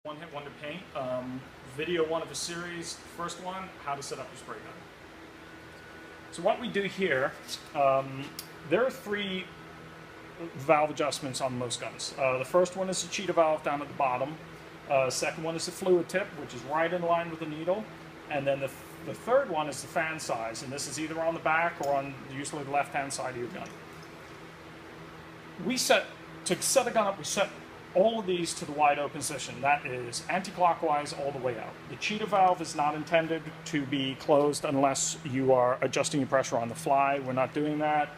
One hit wonder paint. Video one of a series. First one, how to set up your spray gun. So what we do here, there are three valve adjustments on most guns. The first one is the cheetah valve down at the bottom. Second one is the fluid tip, which is right in line with the needle. And then the third one is the fan size, and this is either on the back or on usually the left-hand side of your gun. To set a gun up, we set all of these to the wide open position. That is anti-clockwise all the way out. The cheetah valve is not intended to be closed unless you are adjusting your pressure on the fly. We're not doing that.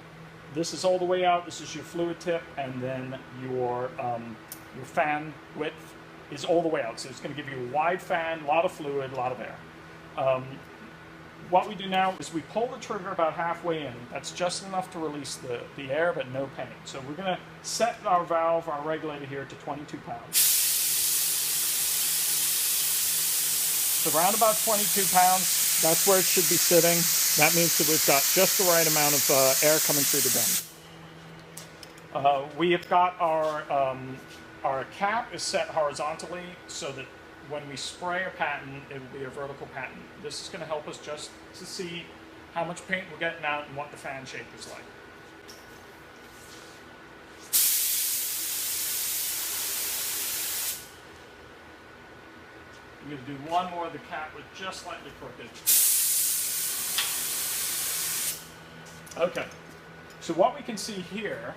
This is all the way out. This is your fluid tip, and then your fan width is all the way out. So it's going to give you a wide fan, a lot of fluid, a lot of air. What we do now is we pull the trigger about halfway in. That's just enough to release the air, but no pain. So we're going to set our valve, our regulator here to 22 pounds. So around about 22 pounds, that's where it should be sitting. That means that we've got just the right amount of air coming through the gun. We have got our cap is set horizontally so that when we spray a pattern, it will be a vertical pattern. This is going to help us just to see how much paint we're getting out and what the fan shape is like. I'm going to do one more of the cap with just slightly crooked. Okay, so what we can see here,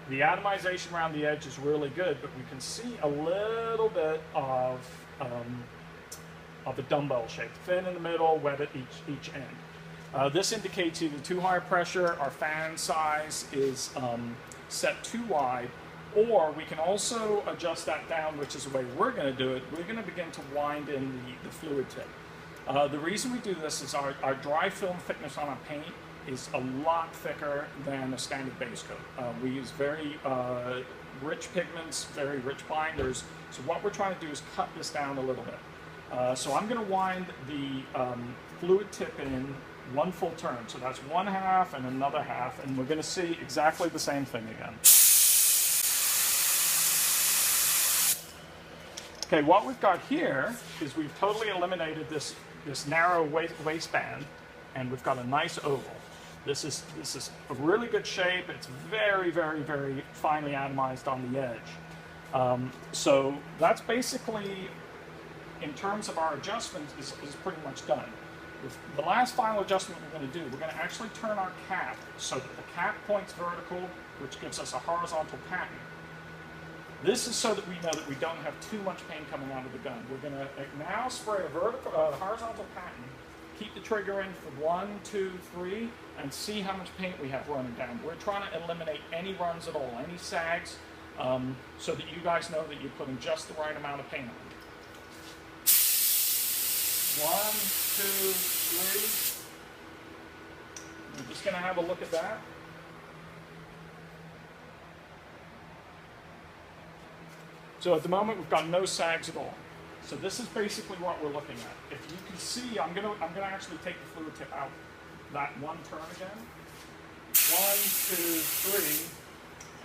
the atomization around the edge is really good, but we can see a little bit of a dumbbell shape. Thin in the middle, wet at each end. This indicates either too high pressure, our fan size is set too wide, or we can also adjust that down, which is the way we're going to do it. We're going to begin to wind in the fluid tip. The reason we do this is our dry film thickness on our paint is a lot thicker than a standard base coat. We use very rich pigments, very rich binders. So what we're trying to do is cut this down a little bit. So I'm going to wind the fluid tip in one full turn. So that's one half and another half, and we're going to see exactly the same thing again. Okay, what we've got here is we've totally eliminated this narrow waistband, and we've got a nice oval. This is a really good shape. It's very, very, very finely atomized on the edge. So that's basically, in terms of our adjustments, is pretty much done. The last final adjustment we're going to do, we're going to actually turn our cap so that the cap points vertical, which gives us a horizontal pattern. This is so that we know that we don't have too much paint coming out of the gun. We're going to now spray a horizontal pattern, keep the trigger in for 1, 2, 3, and see how much paint we have running down. We're trying to eliminate any runs at all, any sags, so that you guys know that you're putting just the right amount of paint on. 1, 2, 3. I'm just going to have a look at that. So at the moment, we've got no sags at all. So this is basically what we're looking at. If you can see, I'm gonna actually take the fluid tip out. That one turn again. 1, 2,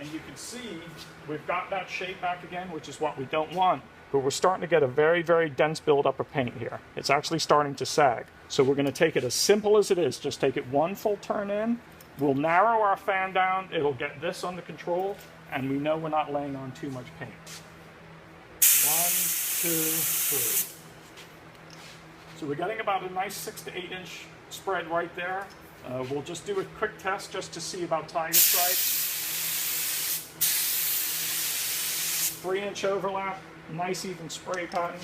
3, and you can see we've got that shape back again, which is what we don't want. But we're starting to get a very, very dense buildup of paint here. It's actually starting to sag. So we're going to take it as simple as it is. Just take it one full turn in. We'll narrow our fan down. It'll get this under control, and we know we're not laying on too much paint. 1, 2, 3. So we're getting about a nice 6 to 8 inch spread right there. We'll just do a quick test just to see about tiger stripes. 3 inch overlap, nice even spray pattern.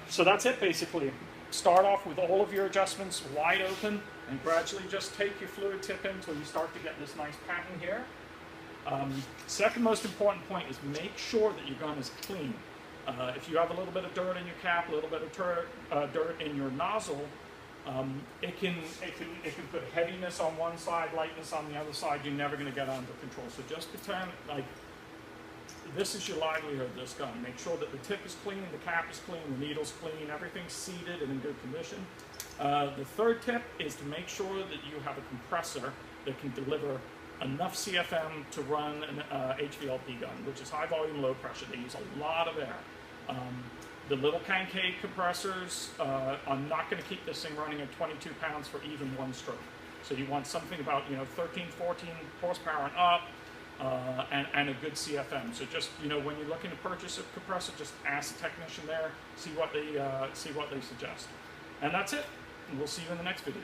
So that's it basically. Start off with all of your adjustments wide open and gradually just take your fluid tip in until you start to get this nice pattern here. Second most important point is make sure that your gun is clean. If you have a little bit of dirt in your cap, a little bit of dirt in your nozzle, it can put heaviness on one side, lightness on the other side. You're never going to get under control. So just pretend like this is your livelihood, this gun. Make sure that the tip is clean, the cap is clean, the needle's clean, everything's seated and in good condition. The third tip is to make sure that you have a compressor that can deliver enough CFM to run an HVLP gun, which is high volume, low pressure. They use a lot of air. The little Kankei compressors are not going to keep this thing running at 22 pounds for even one stroke. So you want something about 13, 14 horsepower and up, and a good CFM. So just when you're looking to purchase a compressor, just ask the technician there, see what they suggest. And that's it. And we'll see you in the next video.